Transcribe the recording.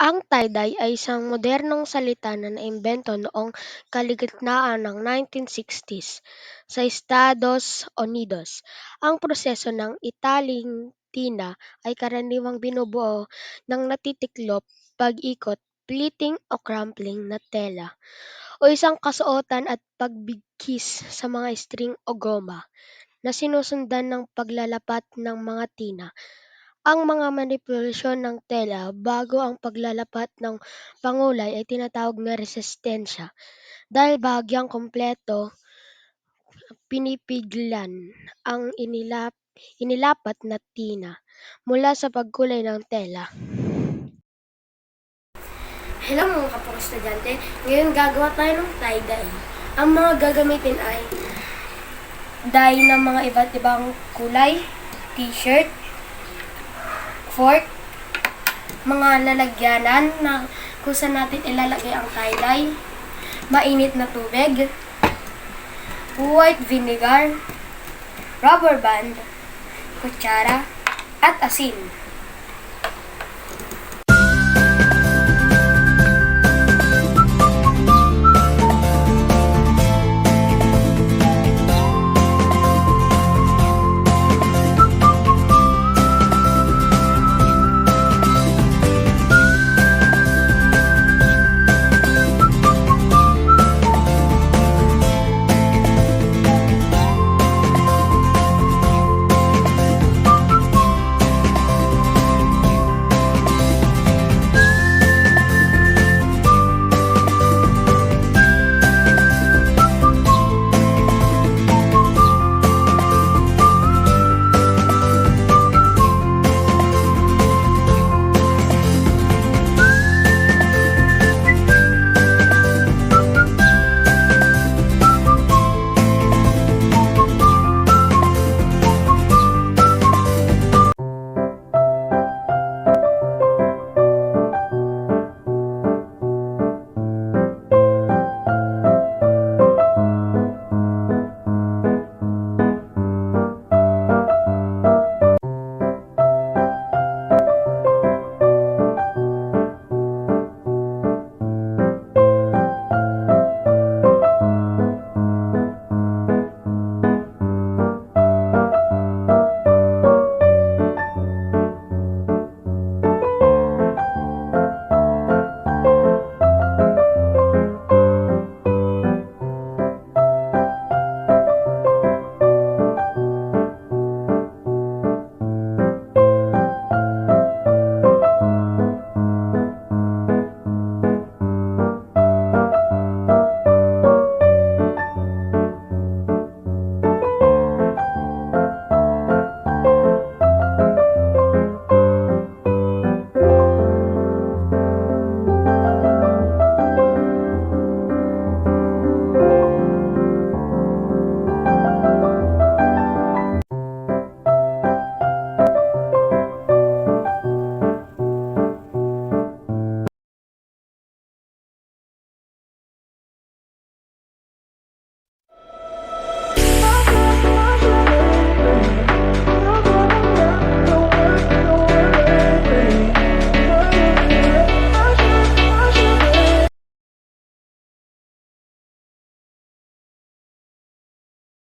Ang tie-dye ay isang modernong salita na naimbento noong kalagitnaan ng 1960s sa Estados Unidos. Ang proseso ng italing tina ay karaniwang binubuo ng natitiklop, pag-ikot, pleating o crumpling na tela o isang kasuotan at pagbigkis sa mga string o goma na sinusundan ng paglalapat ng mga tina. Ang mga manipulasyon ng tela bago ang paglalapat ng pangulay ay tinatawag na resistensya, dahil bahagyang kumpleto pinipigilan ang inilapat na tina mula sa pagkulay ng tela. Hello mga kapag-estudyante, ngayon gagawa tayo ng tie-dye. Ang mga gagamitin ay dye ng mga iba't ibang kulay, t-shirt, fork, mga lalagyanan na kung saan natin ilalagay ang tie-dye, mainit na tubig, white vinegar, rubber band, kutsara, at asin.